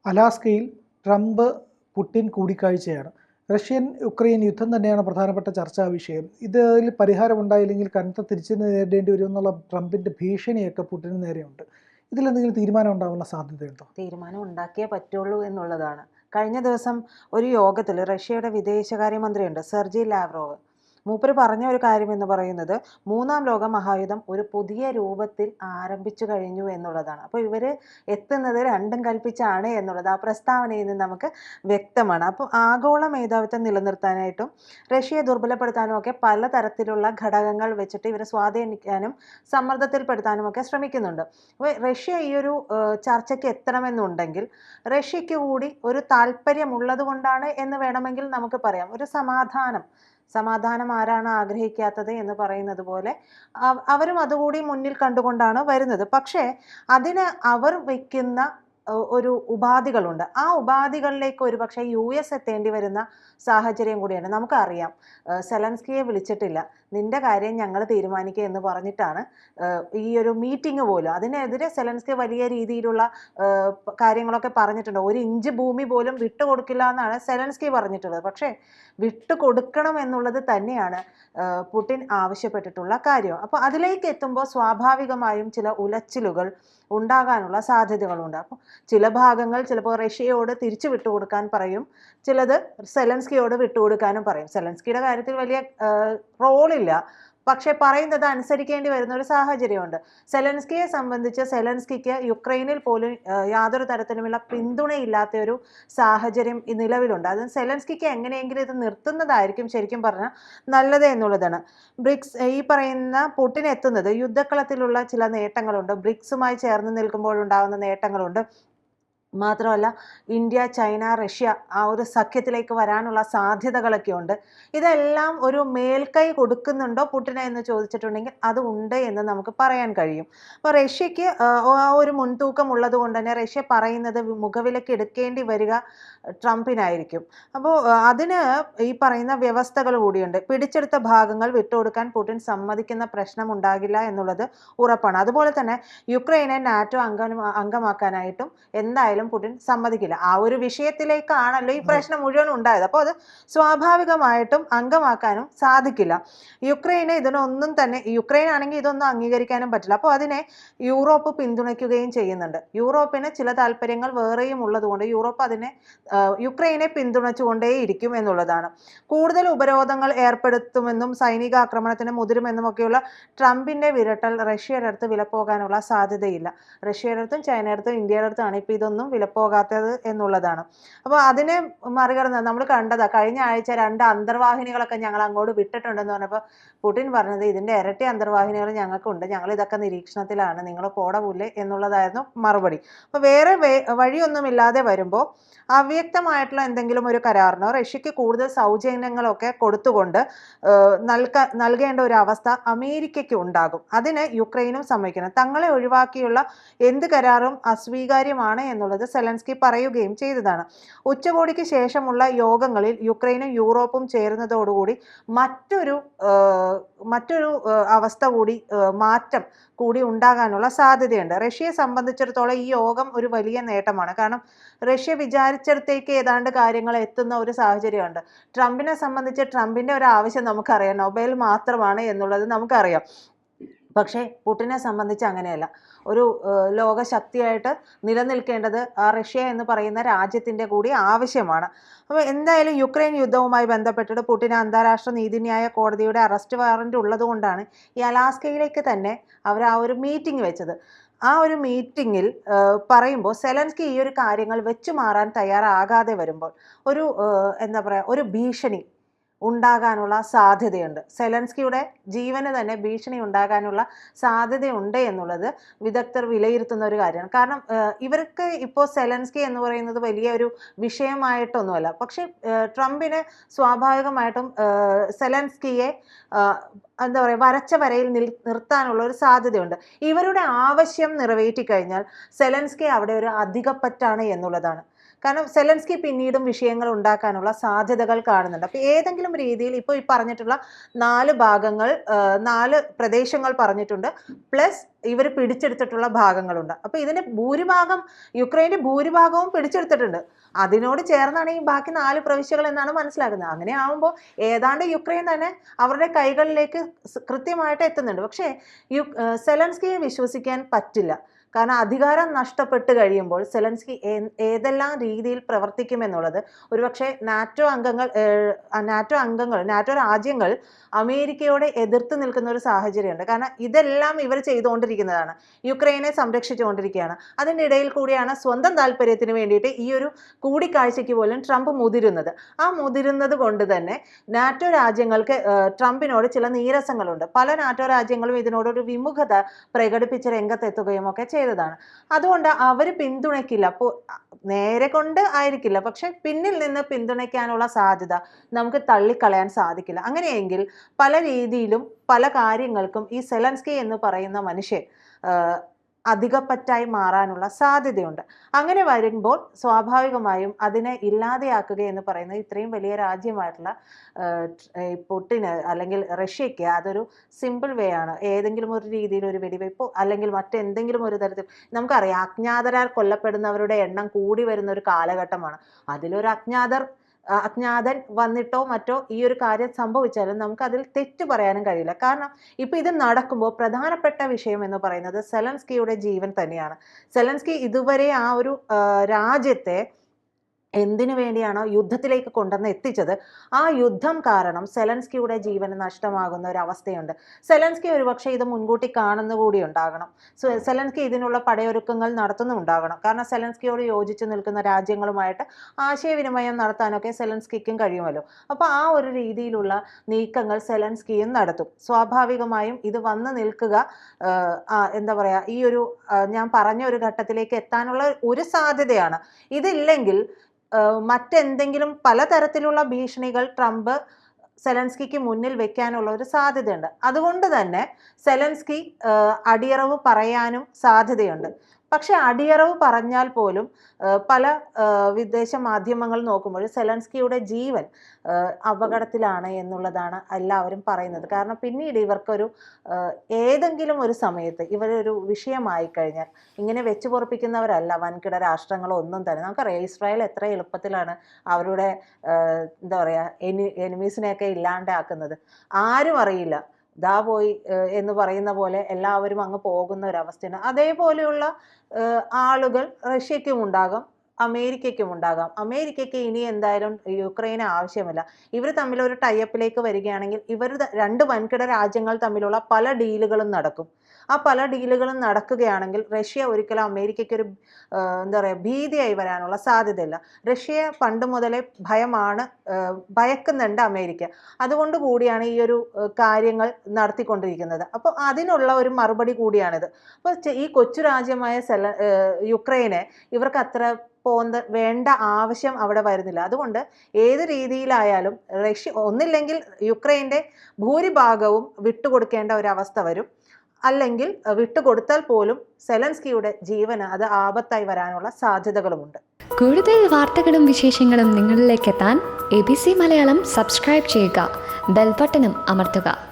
അലാസ്കയിൽ Trump Putin കൂടിക്കാഴ്ചയാണ്. Russian Ukraine യുദ്ധം തന്നെയാണ് പ്രധാനപ്പെട്ട ചർച്ചാ വിഷയം. ഇതിൽ പരിഹാരമുണ്ടായില്ലെങ്കിൽ കനത്ത തിരിച്ചു നേരിടേണ്ടി വരുമെന്നുള്ള ട്രംപിൻ്റെ ഭീഷണിയൊക്കെ പുടിന് നേരെയുണ്ട്. ഇതിലെന്തെങ്കിലും തീരുമാനം ഉണ്ടാവാനുള്ള സാധ്യതയുണ്ടോ? തീരുമാനം ഉണ്ടാക്കിയേ പറ്റുള്ളൂ എന്നുള്ളതാണ്. കഴിഞ്ഞ ദിവസം ഒരു യോഗത്തിൽ റഷ്യയുടെ വിദേശകാര്യമന്ത്രിയുണ്ട്, സെർജി ലാവ്റോവ്. മൂപ്പര് പറഞ്ഞ ഒരു കാര്യം എന്ന് പറയുന്നത് മൂന്നാം ലോക മഹായുദ്ധം ഒരു പുതിയ രൂപത്തിൽ ആരംഭിച്ചു കഴിഞ്ഞു എന്നുള്ളതാണ്. അപ്പോൾ ഇവർ എത്തുന്നത് രണ്ടും കൽപ്പിച്ചാണ് എന്നുള്ളത് ആ പ്രസ്താവനയിൽ നിന്ന് നമുക്ക് വ്യക്തമാണ്. അപ്പോൾ ആഗോള മേധാവിത്വം നിലനിർത്താനായിട്ടും റഷ്യയെ ദുർബലപ്പെടുത്താനും ഒക്കെ പലതരത്തിലുള്ള ഘടകങ്ങൾ വെച്ചിട്ട് ഇവരെ സ്വാധീനിക്കാനും സമ്മർദ്ദത്തിൽപ്പെടുത്താനും ഒക്കെ ശ്രമിക്കുന്നുണ്ട്. അപ്പോൾ റഷ്യ ഈ ഒരു ചർച്ചയ്ക്ക് എത്തണമെന്നുണ്ടെങ്കിൽ റഷ്യയ്ക്ക് കൂടി ഒരു താല്പര്യമുള്ളത് കൊണ്ടാണ് എന്ന് വേണമെങ്കിൽ നമുക്ക് പറയാം. ഒരു സമാധാനം ആരാണ് ആഗ്രഹിക്കാത്തത് എന്ന് പറയുന്നത് പോലെ അവരും അതുകൂടി മുന്നിൽ കണ്ടുകൊണ്ടാണ് വരുന്നത്. പക്ഷേ അതിന് അവർ വയ്ക്കുന്ന ഒരു ഉപാധികളുണ്ട്. ആ ഉപാധികളിലേക്ക് ഒരുപക്ഷെ US എത്തേണ്ടി വരുന്ന സാഹചര്യം കൂടിയാണ്. നമുക്കറിയാം, സെലൻസ്കിയെ വിളിച്ചിട്ടില്ല, നിന്റെ കാര്യം ഞങ്ങൾ തീരുമാനിക്കുക എന്ന് പറഞ്ഞിട്ടാണ് ഈ ഒരു മീറ്റിംഗ് പോലും. അതിനെതിരെ സെലൻസ്കി വലിയ രീതിയിലുള്ള കാര്യങ്ങളൊക്കെ പറഞ്ഞിട്ടുണ്ട്. 1 ഇഞ്ച് ഭൂമി പോലും വിട്ടുകൊടുക്കില്ല എന്നാണ് സെലൻസ്കി പറഞ്ഞിട്ടുള്ളത്. പക്ഷേ വിട്ടുകൊടുക്കണം എന്നുള്ളത് തന്നെയാണ് പുടിൻ ആവശ്യപ്പെട്ടിട്ടുള്ള കാര്യം. അപ്പോൾ അതിലേക്ക് എത്തുമ്പോൾ സ്വാഭാവികമായും ചില ഉലച്ചിലുകൾ ഉണ്ടാകാനുള്ള സാധ്യതകളുണ്ട്. അപ്പോൾ ചില ഭാഗങ്ങൾ ചിലപ്പോൾ റഷ്യയോട് തിരിച്ചു വിട്ടുകൊടുക്കാൻ പറയും, ചിലത് സെലൻസ്കിയോട് വിട്ടുകൊടുക്കാനും പറയും. സെലൻസ്കിയുടെ കാര്യത്തിൽ വലിയ റോളില്ല, പക്ഷെ പറയുന്നത് അനുസരിക്കേണ്ടി വരുന്ന ഒരു സാഹചര്യമുണ്ട്. സെലൻസ്കിയെ സംബന്ധിച്ച് സെലൻസ്കിക്ക് യുക്രൈനിൽ പോലും യാതൊരു തരത്തിലുമുള്ള പിന്തുണയില്ലാത്ത ഒരു സാഹചര്യം നിലവിലുണ്ട്. അത് സെലൻസ്കിക്ക് എങ്ങനെയെങ്കിലും ഇത് നിർത്തുന്നതായിരിക്കും ശരിക്കും പറഞ്ഞാൽ നല്ലത് എന്നുള്ളതാണ്. ഈ പറയുന്ന പുടിൻ എത്തുന്നത് യുദ്ധക്കളത്തിലുള്ള ചില നേട്ടങ്ങളുണ്ട്, ബ്രിക്സുമായി ചേർന്ന് നിൽക്കുമ്പോഴുണ്ടാകുന്ന നേട്ടങ്ങളുണ്ട്. മാത്രമല്ല ഇന്ത്യ, ചൈന, റഷ്യ ആ ഒരു സഖ്യത്തിലേക്ക് വരാനുള്ള സാധ്യതകളൊക്കെ ഉണ്ട്. ഇതെല്ലാം ഒരു മേൽക്കൈ കൊടുക്കുന്നുണ്ടോ പുടിന് എന്ന് ചോദിച്ചിട്ടുണ്ടെങ്കിൽ അത് ഉണ്ട് എന്ന് നമുക്ക് പറയാൻ കഴിയും. അപ്പോൾ റഷ്യക്ക് ആ ഒരു മുൻതൂക്കം ഉള്ളത് കൊണ്ട് തന്നെ റഷ്യ പറയുന്നത് മുഖവിലയ്ക്ക് എടുക്കേണ്ടി വരിക ട്രംപിനായിരിക്കും. അപ്പോൾ അതിന് ഈ പറയുന്ന വ്യവസ്ഥകൾ കൂടിയുണ്ട്. പിടിച്ചെടുത്ത ഭാഗങ്ങൾ വിട്ടുകൊടുക്കാൻ പുടിൻ സമ്മതിക്കുന്ന പ്രശ്നം ഉണ്ടാകില്ല എന്നുള്ളത് ഉറപ്പാണ്. അതുപോലെ തന്നെ യുക്രൈനെ നാറ്റോ അംഗമാക്കാനായിട്ടും എന്തായാലും പുടിൻ സമ്മതിക്കില്ല. ആ ഒരു വിഷയത്തിലേക്കാണല്ലോ ഈ പ്രശ്നം മുഴുവൻ ഉണ്ടായത്. അപ്പോൾ അത് സ്വാഭാവികമായിട്ടും അംഗമാക്കാനും സാധിക്കില്ല. യുക്രൈന് ഇതിനൊന്നും തന്നെ, യുക്രൈൻ ആണെങ്കിൽ ഇതൊന്നും അംഗീകരിക്കാനും പറ്റില്ല. അപ്പോൾ അതിനെ യൂറോപ്പ് പിന്തുണയ്ക്കുകയും ചെയ്യുന്നുണ്ട്. യൂറോപ്പിന് ചില താല്പര്യങ്ങൾ വേറെയും ഉള്ളതുകൊണ്ട് യൂറോപ്പ് അതിനെ യുക്രൈനെ പിന്തുണച്ചുകൊണ്ടേയിരിക്കും എന്നുള്ളതാണ്. കൂടുതൽ ഉപരോധങ്ങൾ ഏർപ്പെടുത്തുമെന്നും സൈനിക ആക്രമണത്തിന് മുതിരുമെന്നും ഒക്കെയുള്ള ട്രംപിന്റെ വിരട്ടൽ റഷ്യയുടെ അടുത്ത് വിലപ്പോകാനുള്ള സാധ്യതയില്ല. റഷ്യയുടെ അടുത്തും ചൈനയുടെ അടുത്തും ഇന്ത്യയുടെ അടുത്താണ് ഇപ്പോൾ ഇതൊന്നും വിലപ്പോകാത്തത് എന്നുള്ളതാണ്. അപ്പോൾ അതിനെ മറികടന്ന് നമ്മൾ കണ്ടതാ, കഴിഞ്ഞ ആഴ്ച 2 അന്തർവാഹിനികളൊക്കെ ഞങ്ങൾ അങ്ങോട്ട് വിട്ടിട്ടുണ്ടെന്ന് പറഞ്ഞപ്പോൾ പുടിൻ പറഞ്ഞത് ഇതിൻ്റെ ഇരട്ടി അന്തർവാഹിനികൾ ഞങ്ങൾക്കുണ്ട്, ഞങ്ങൾ ഇതൊക്കെ നിരീക്ഷണത്തിലാണ്, നിങ്ങൾ പോടപൂല്ലേ എന്നുള്ളതായിരുന്നു മറുപടി. അപ്പോൾ വേറെ വഴിയൊന്നുമില്ലാതെ വരുമ്പോൾ അവ്യക്തമായിട്ടുള്ള എന്തെങ്കിലും ഒരു കരാറിനോ റഷ്യക്ക് കൂടുതൽ സൗജന്യങ്ങളൊക്കെ കൊടുത്തുകൊണ്ട് നൽകേണ്ട ഒരു അവസ്ഥ അമേരിക്കയ്ക്ക് ഉണ്ടാകും. അതിന് യുക്രൈനും സമ്മതിക്കണം. തങ്ങളെ ഒഴിവാക്കിയുള്ള എന്ത് കരാറും അസ്വീകാര്യമാണ് എന്നുള്ളത് സെലൻസ്കി പറയുകയും ചെയ്തതാണ്. ഉച്ചകോടിക്ക് ശേഷമുള്ള യോഗങ്ങളിൽ യുക്രൈനും യൂറോപ്പും ചേരുന്നതോടുകൂടി മറ്റൊരു അവസ്ഥ കൂടി, മാറ്റം കൂടി ഉണ്ടാകാനുള്ള സാധ്യതയുണ്ട്. റഷ്യയെ സംബന്ധിച്ചിടത്തോളം ഈ യോഗം ഒരു വലിയ നേട്ടമാണ്. കാരണം റഷ്യ വിചാരിച്ചിടത്തേക്ക് ഏതാണ്ട് കാര്യങ്ങൾ എത്തുന്ന ഒരു സാഹചര്യമുണ്ട്. ട്രംപിനെ സംബന്ധിച്ച് ട്രംപിൻ്റെ ഒരു ആവശ്യം നമുക്കറിയാം, നൊബേൽ മാത്രമാണ് എന്നുള്ളത് നമുക്കറിയാം. പക്ഷേ പുടിനെ സംബന്ധിച്ച് അങ്ങനെയല്ല. ഒരു ലോകശക്തിയായിട്ട് നിലനിൽക്കേണ്ടത് ആ റഷ്യ എന്ന് പറയുന്ന രാജ്യത്തിൻ്റെ കൂടി ആവശ്യമാണ്. അപ്പോൾ എന്തായാലും യുക്രൈൻ യുദ്ധവുമായി ബന്ധപ്പെട്ടിട്ട് പുടിന് അന്താരാഷ്ട്ര നീതിന്യായ കോടതിയുടെ അറസ്റ്റ് വാറന്റ് ഉള്ളത് കൊണ്ടാണ് ഈ അലാസ്കയിലേക്ക് തന്നെ അവർ ആ ഒരു മീറ്റിംഗ് വെച്ചത്. ആ ഒരു മീറ്റിങ്ങിൽ പറയുമ്പോൾ സെലൻസ്കി ഈ ഒരു കാര്യങ്ങൾ വെച്ചു മാറാൻ തയ്യാറാകാതെ വരുമ്പോൾ ഒരു ഭീഷണി ഉണ്ടാകാനുള്ള സാധ്യതയുണ്ട്. സെലൻസ്കിയുടെ ജീവന് തന്നെ ഭീഷണി ഉണ്ടാകാനുള്ള സാധ്യതയുണ്ട് എന്നുള്ളത് വിദഗ്ധർ വിലയിരുത്തുന്ന ഒരു കാര്യമാണ്. കാരണം ഇവർക്ക് ഇപ്പോൾ സെലൻസ്കി എന്ന് പറയുന്നത് വലിയൊരു വിഷയമായിട്ടൊന്നുമല്ല. പക്ഷേ ട്രംപിന് സ്വാഭാവികമായിട്ടും സെലൻസ്കിയെ വരച്ച വരയിൽ നിർത്താനുള്ള ഒരു സാധ്യതയുണ്ട്. ഇവരുടെ ആവശ്യം നിറവേറ്റി കഴിഞ്ഞാൽ സെലൻസ്കി അവിടെ ഒരു അധികപ്പറ്റാണ് എന്നുള്ളതാണ്. കാരണം സെലൻസ്കി പിന്നീടും വിഷയങ്ങൾ ഉണ്ടാക്കാനുള്ള സാധ്യതകൾ കാണുന്നുണ്ട്. അപ്പോൾ ഏതെങ്കിലും രീതിയിൽ ഇപ്പോൾ ഈ പറഞ്ഞിട്ടുള്ള 4 ഭാഗങ്ങൾ 4 പ്രദേശങ്ങൾ പറഞ്ഞിട്ടുണ്ട്, പ്ലസ് ഇവർ പിടിച്ചെടുത്തിട്ടുള്ള ഭാഗങ്ങളുണ്ട്. അപ്പോൾ ഇതിന് യുക്രൈൻ്റെ ഭൂരിഭാഗവും പിടിച്ചെടുത്തിട്ടുണ്ട്. അതിനോട് ചേർന്നാണ് ഈ ബാക്കി 4 പ്രവിശ്യകൾ എന്നാണ് മനസ്സിലാക്കുന്നത്. അങ്ങനെ ആവുമ്പോൾ ഏതാണ്ട് യുക്രൈൻ തന്നെ അവരുടെ കൈകളിലേക്ക് കൃത്യമായിട്ട് എത്തുന്നുണ്ട്. പക്ഷേ സെലൻസ്കിയെ വിശ്വസിക്കാൻ പറ്റില്ല. കാരണം അധികാരം നഷ്ടപ്പെട്ട് കഴിയുമ്പോൾ സെലൻസ്കി ഏതെല്ലാം രീതിയിൽ പ്രവർത്തിക്കുമെന്നുള്ളത് ഒരുപക്ഷെ നാറ്റോ രാജ്യങ്ങൾ അമേരിക്കയോട് എതിർത്ത് നിൽക്കുന്ന ഒരു സാഹചര്യമുണ്ട്. കാരണം ഇതെല്ലാം ഇവർ ചെയ്തുകൊണ്ടിരിക്കുന്നതാണ്, യുക്രൈനെ സംരക്ഷിച്ചുകൊണ്ടിരിക്കുകയാണ്. അതിൻ്റെ ഇടയിൽ കൂടിയാണ് സ്വന്തം താല്പര്യത്തിന് വേണ്ടിയിട്ട് ഈ ഒരു കൂടിക്കാഴ്ചയ്ക്ക് പോലും ട്രംപ് മുതിരുന്നത്. ആ മുതിരുന്നത് കൊണ്ട് തന്നെ നാറ്റോ രാജ്യങ്ങൾക്ക് ട്രംപിനോട് ചില നീരസങ്ങളുണ്ട്. പല നാറ്റോ രാജ്യങ്ങളും ഇതിനോടൊരു വിമുഖത പ്രകടിപ്പിച്ച് രംഗത്തെത്തുകയും ഒക്കെ ചെയ്തതാണ്. അതുകൊണ്ട് അവർ പിന്തുണയ്ക്കില്ല. അപ്പോൾ നേരെ കൊണ്ട് ആയിരിക്കില്ല, പക്ഷെ പിന്നിൽ നിന്ന് പിന്തുണയ്ക്കാനുള്ള സാധ്യത നമുക്ക് തള്ളിക്കളയാൻ സാധിക്കില്ല. അങ്ങനെയെങ്കിൽ പല രീതിയിലും പല കാര്യങ്ങൾക്കും ഈ സെലൻസ്കി എന്ന് പറയുന്ന മനുഷ്യൻ അധികപ്പറ്റായി മാറാനുള്ള സാധ്യതയുണ്ട്. അങ്ങനെ വരുമ്പോൾ സ്വാഭാവികമായും അതിനെ ഇല്ലാതെയാക്കുക എന്ന് പറയുന്നത് ഇത്രയും വലിയ രാജ്യമായിട്ടുള്ള പുടിന് അല്ലെങ്കിൽ റഷ്യയ്ക്ക് അതൊരു സിമ്പിൾ വേ ആണ്. ഏതെങ്കിലും ഒരു രീതിയിൽ ഒരു വെടിവെപ്പോ അല്ലെങ്കിൽ മറ്റെന്തെങ്കിലും ഒരു തരത്തിൽ നമുക്കറിയാം, അജ്ഞാതരാൽ കൊല്ലപ്പെടുന്നവരുടെ എണ്ണം കൂടി വരുന്ന ഒരു കാലഘട്ടമാണ്. അതിലൊരു അജ്ഞാതൻ വന്നിട്ടോ മറ്റോ ഈ ഒരു കാര്യം സംഭവിച്ചാലും നമുക്ക് അതിൽ തെറ്റ് പറയാനും കഴിയില്ല. കാരണം ഇപ്പൊ ഇത് നടക്കുമ്പോൾ പ്രധാനപ്പെട്ട വിഷയം എന്ന് പറയുന്നത് സെലൻസ്കിയുടെ ജീവൻ തന്നെയാണ്. സെലൻസ്കി ഇതുവരെ ആ ഒരു രാജ്യത്തെ എന്തിനു വേണ്ടിയാണോ യുദ്ധത്തിലേക്ക് കൊണ്ടുവന്ന് എത്തിച്ചത്, ആ യുദ്ധം കാരണം സെലൻസ്കിയുടെ ജീവന് നഷ്ടമാകുന്ന ഒരു അവസ്ഥയുണ്ട്. സെലൻസ്കി ഒരുപക്ഷെ ഇത് മുൻകൂട്ടി കാണുന്ന കൂടി ഉണ്ടാകണം. സെലൻസ്കി ഇതിനുള്ള പടയൊരുക്കങ്ങൾ നടത്തുന്നുണ്ടാകണം. കാരണം സെലൻസ്കിയോട് യോജിച്ച് നിൽക്കുന്ന രാജ്യങ്ങളുമായിട്ട് ആശയവിനിമയം നടത്താനൊക്കെ സെലൻസ്കിക്കും കഴിയുമല്ലോ. അപ്പോൾ ആ ഒരു രീതിയിലുള്ള നീക്കങ്ങൾ സെലൻസ്കിയും നടത്തും. സ്വാഭാവികമായും ഇത് വന്ന് നിൽക്കുക എന്താ പറയുക, ഈ ഒരു ഞാൻ പറഞ്ഞ ഒരു ഘട്ടത്തിലേക്ക് എത്താനുള്ള ഒരു സാധ്യതയാണ്. ഇതില്ലെങ്കിൽ മറ്റെന്തെങ്കിലും പലതരത്തിലുള്ള ഭീഷണികൾ ട്രംപ് സെലൻസ്കിക്ക് മുന്നിൽ വെക്കാനുള്ള ഒരു സാധ്യതയുണ്ട്. അതുകൊണ്ട് തന്നെ സെലൻസ്കി അടിയറവ് പറയാനും സാധ്യതയുണ്ട്. പക്ഷെ അടിയറവ് പറഞ്ഞാൽ പോലും പല വിദേശ മാധ്യമങ്ങൾ നോക്കുമ്പോൾ സെലൻസ്കിയുടെ ജീവൻ അപകടത്തിലാണ് എന്നുള്ളതാണ് എല്ലാവരും പറയുന്നത്. കാരണം പിന്നീട് ഇവർക്കൊരു ഏതെങ്കിലും ഒരു സമയത്ത് ഇവരൊരു വിഷയമായി കഴിഞ്ഞാൽ ഇങ്ങനെ വെച്ചു പൊറപ്പിക്കുന്നവരല്ല വൻകിട രാഷ്ട്രങ്ങളോ ഒന്നും തന്നെ. നമുക്കറിയാം ഇസ്രായേൽ എത്ര എളുപ്പത്തിലാണ് അവരുടെ എന്താ പറയുക എനിമീസിനെയൊക്കെ ഇല്ലാണ്ടാക്കുന്നത്. ആരും അറിയില്ല, ദാ പോയി എന്ന് പറയുന്ന പോലെ എല്ലാവരും അങ്ങ് പോകുന്ന ഒരവസ്ഥയാണ്. അതേപോലെയുള്ള ആളുകൾ റഷ്യയ്ക്കും ഉണ്ടാകാം, അമേരിക്കയ്ക്കും ഉണ്ടാകാം. അമേരിക്കയ്ക്ക് ഇനി എന്തായാലും യുക്രൈന് ആവശ്യമില്ല. ഇവർ തമ്മിൽ ഒരു ടൈപ്പിലേക്ക് വരികയാണെങ്കിൽ ഇവർ 2 വൻകിട രാജ്യങ്ങൾ തമ്മിലുള്ള പല ഡീലുകളും നടക്കും. ആ പല ഡീലുകളും നടക്കുകയാണെങ്കിൽ റഷ്യ ഒരിക്കലും അമേരിക്കയ്ക്ക് ഒരു എന്താ പറയുക ഭീതിയായി വരാനുള്ള സാധ്യതയില്ല. റഷ്യയെ പണ്ട് മുതലേ ഭയക്കുന്നുണ്ട് അമേരിക്ക. അതുകൊണ്ട് കൂടിയാണ് ഈ ഒരു കാര്യങ്ങൾ നടത്തിക്കൊണ്ടിരിക്കുന്നത്. അപ്പോൾ അതിനുള്ള ഒരു മറുപടി കൂടിയാണിത്. അപ്പോൾ ഈ കൊച്ചു രാജ്യമായ യുക്രൈനെ ഇവർക്ക് അത്ര വേണ്ട ആവശ്യം അവിടെ വരുന്നില്ല. അതുകൊണ്ട് ഏത് രീതിയിലായാലും റഷ്യ ഒന്നില്ലെങ്കിൽ യുക്രൈൻ്റെ ഭൂരിഭാഗവും വിട്ടുകൊടുക്കേണ്ട ഒരവസ്ഥ വരും. അല്ലെങ്കിൽ വിട്ടുകൊടുത്താൽ പോലും സെലൻസ്കിയുടെ ജീവന് അത് ആപത്തായി വരാനുള്ള സാധ്യതകളുമുണ്ട്. കൂടുതൽ വാർത്തകളും വിശേഷങ്ങളും നിങ്ങളിലേക്ക് എത്താൻ ABC മലയാളം സബ്സ്ക്രൈബ് ചെയ്യുക, ബെൽ ബട്ടണും അമർത്തുക.